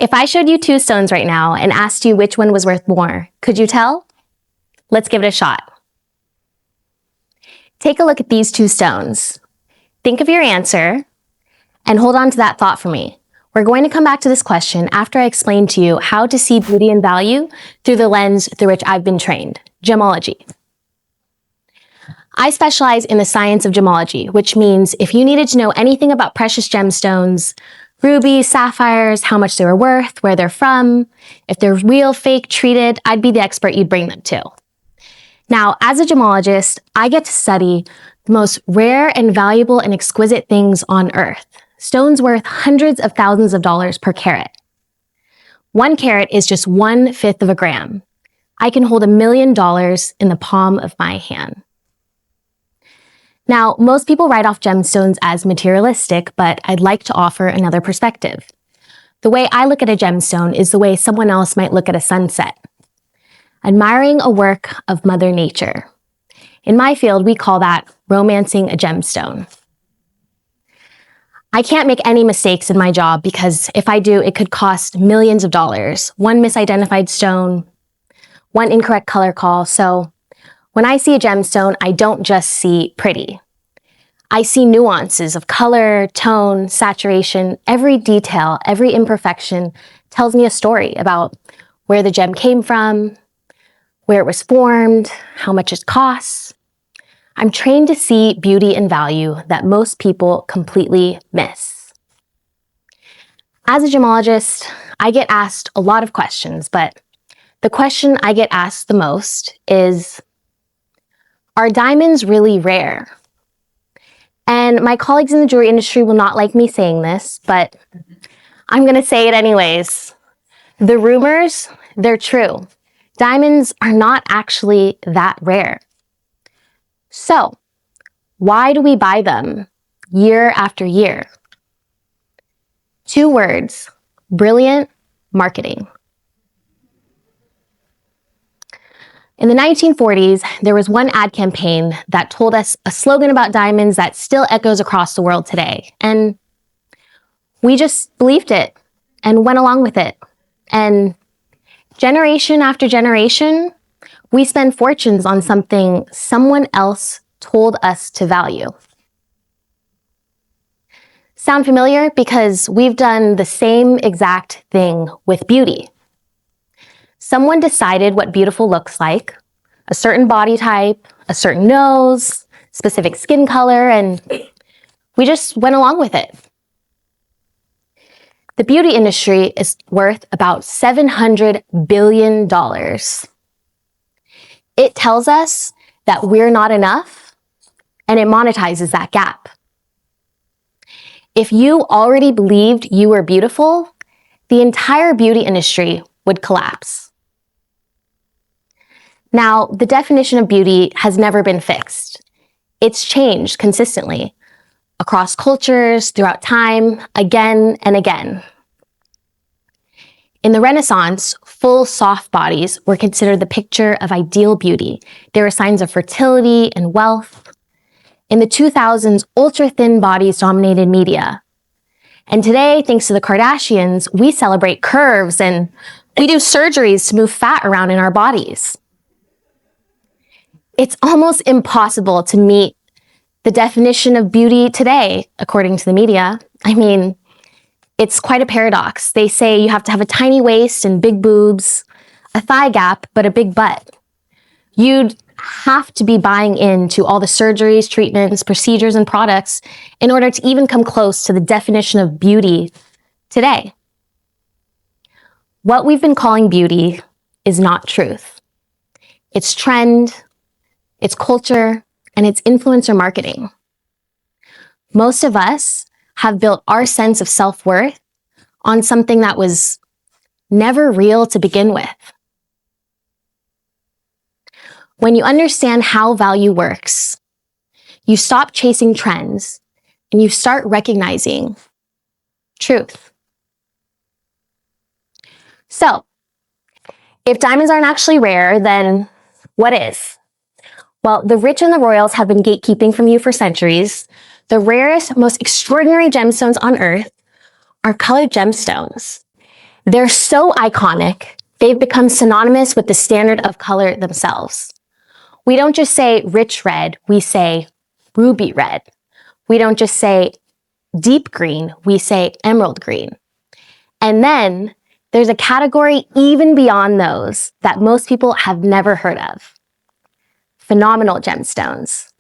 If I showed you two stones right now and asked you which one was worth more, could you tell? Let's give it a shot. Take a look at these two stones. Think of your answer and hold on to that thought for me. We're going to come back to this question after I explain to you how to see beauty and value through the lens through which I've been trained, gemology. I specialize in the science of gemology, which means if you needed to know anything about precious gemstones, rubies, sapphires, how much they were worth, where they're from, if they're real, fake, treated, I'd be the expert you'd bring them to. Now, as a gemologist, I get to study the most rare and valuable and exquisite things on Earth. Stones worth hundreds of thousands of dollars per carat. 1 carat is just 1/5 of a gram. I can hold $1 million in the palm of my hand. Now, most people write off gemstones as materialistic, but I'd like to offer another perspective. The way I look at a gemstone is the way someone else might look at a sunset. Admiring a work of Mother Nature. In my field, we call that romancing a gemstone. I can't make any mistakes in my job because if I do, it could cost millions of dollars. One misidentified stone, one incorrect color call. So when I see a gemstone, I don't just see pretty. I see nuances of color, tone, saturation. Every detail, every imperfection tells me a story about where the gem came from, where it was formed, how much it costs. I'm trained to see beauty and value that most people completely miss. As a gemologist, I get asked a lot of questions, but the question I get asked the most is, are diamonds really rare? And my colleagues in the jewelry industry will not like me saying this, but I'm going to say it anyways. The rumors, they're true. Diamonds are not actually that rare. So, why do we buy them year after year? 2 words, brilliant marketing. In the 1940s, there was one ad campaign that told us a slogan about diamonds that still echoes across the world today. And we just believed it and went along with it. And generation after generation, we spend fortunes on something someone else told us to value. Sound familiar? Because we've done the same exact thing with beauty. Someone decided what beautiful looks like, a certain body type, a certain nose, specific skin color, and we just went along with it. The beauty industry is worth about $700 billion. It tells us that we're not enough, and it monetizes that gap. If you already believed you were beautiful, the entire beauty industry would collapse. Now, the definition of beauty has never been fixed. It's changed consistently across cultures, throughout time, again and again. In the Renaissance, full soft bodies were considered the picture of ideal beauty. They were signs of fertility and wealth. In the 2000s, ultra-thin bodies dominated media. And today, thanks to the Kardashians, we celebrate curves and we do surgeries to move fat around in our bodies. It's almost impossible to meet the definition of beauty today, according to the media. I mean, it's quite a paradox. They say you have to have a tiny waist and big boobs, a thigh gap, but a big butt. You'd have to be buying into all the surgeries, treatments, procedures, and products in order to even come close to the definition of beauty today. What we've been calling beauty is not truth. It's trend, it's culture, and it's influencer marketing. Most of us have built our sense of self-worth on something that was never real to begin with. When you understand how value works, you stop chasing trends and you start recognizing truth. So, if diamonds aren't actually rare, then what is? Well, the rich and the royals have been gatekeeping from you for centuries. The rarest, most extraordinary gemstones on Earth are colored gemstones. They're so iconic, they've become synonymous with the standard of color themselves. We don't just say rich red, we say ruby red. We don't just say deep green, we say emerald green. And then there's a category even beyond those that most people have never heard of. Phenomenal gemstones.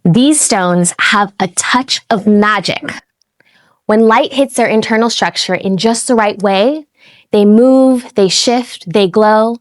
These stones have a touch of magic. When light hits their internal structure in just the right way, they move, they shift, they glow,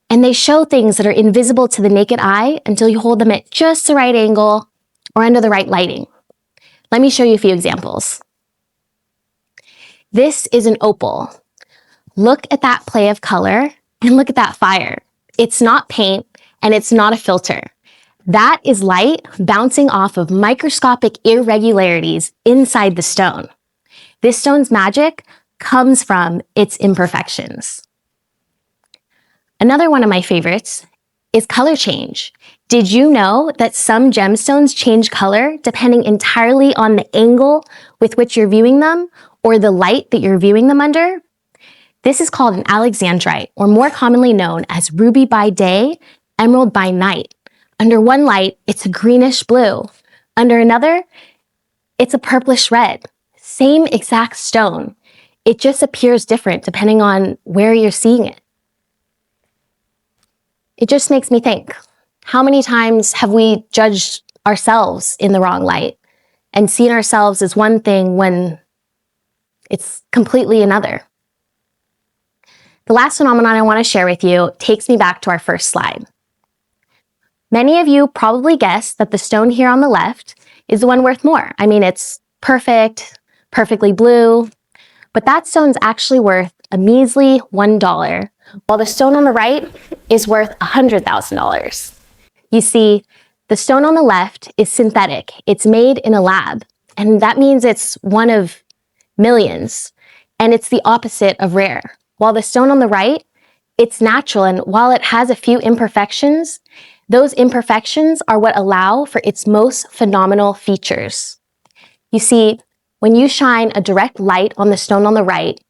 and they show things that are invisible to the naked eye until you hold them at just the right angle or under the right lighting. Let me show you a few examples. This is an opal. Look at that play of color and look at that fire. It's not paint and it's not a filter. That is light bouncing off of microscopic irregularities inside the stone. This stone's magic comes from its imperfections. Another one of my favorites is color change. Did you know that some gemstones change color depending entirely on the angle with which you're viewing them or the light that you're viewing them under? This is called an alexandrite, or more commonly known as ruby by day, emerald by night. Under one light, it's a greenish blue. Under another, it's a purplish red. Same exact stone. It just appears different depending on where you're seeing it. It just makes me think, how many times have we judged ourselves in the wrong light and seen ourselves as one thing when it's completely another? The last phenomenon I want to share with you takes me back to our first slide. Many of you probably guessed that the stone here on the left is the one worth more. I mean, it's perfect, perfectly blue, but that stone's actually worth a measly $1, while the stone on the right is worth $100,000. You see, the stone on the left is synthetic. It's made in a lab, and that means it's one of millions, and it's the opposite of rare. While the stone on the right, it's natural, and while it has a few imperfections, those imperfections are what allow for its most phenomenal features. You see, when you shine a direct light on the stone on the right,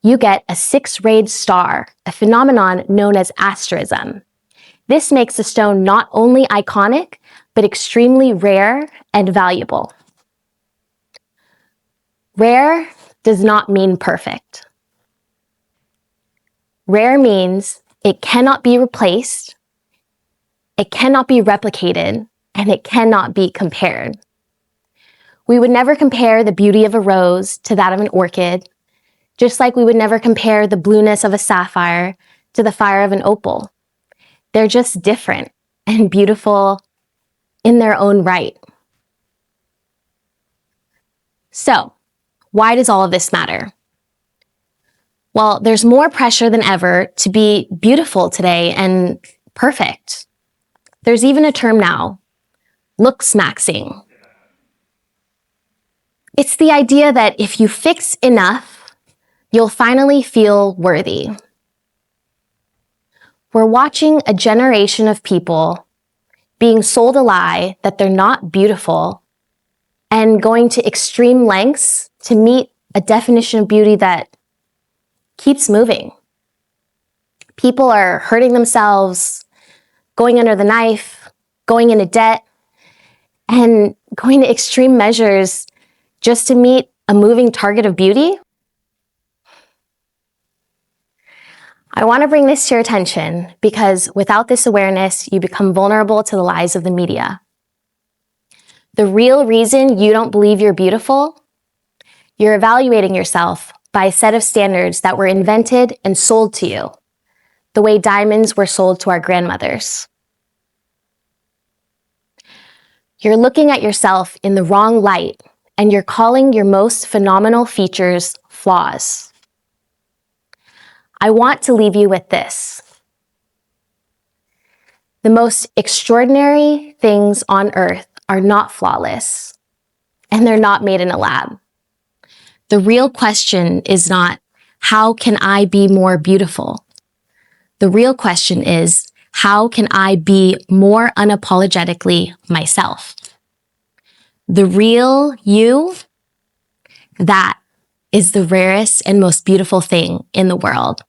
you get a six-rayed star, a phenomenon known as asterism. This makes the stone not only iconic, but extremely rare and valuable. Rare does not mean perfect. Rare means it cannot be replaced, it cannot be replicated, and it cannot be compared. We would never compare the beauty of a rose to that of an orchid, just like we would never compare the blueness of a sapphire to the fire of an opal. They're just different and beautiful in their own right. So, why does all of this matter? Well, there's more pressure than ever to be beautiful today and perfect. There's even a term now, looks-maxing. It's the idea that if you fix enough, you'll finally feel worthy. We're watching a generation of people being sold a lie that they're not beautiful and going to extreme lengths to meet a definition of beauty that keeps moving. People are hurting themselves, going under the knife, going into debt, and going to extreme measures just to meet a moving target of beauty. I want to bring this to your attention because without this awareness, you become vulnerable to the lies of the media. The real reason you don't believe you're beautiful, you're evaluating yourself by a set of standards that were invented and sold to you, the way diamonds were sold to our grandmothers. You're looking at yourself in the wrong light, and you're calling your most phenomenal features flaws. I want to leave you with this. The most extraordinary things on earth are not flawless, and they're not made in a lab. The real question is not, how can I be more beautiful? The real question is, how can I be more unapologetically myself? The real you, that is the rarest and most beautiful thing in the world.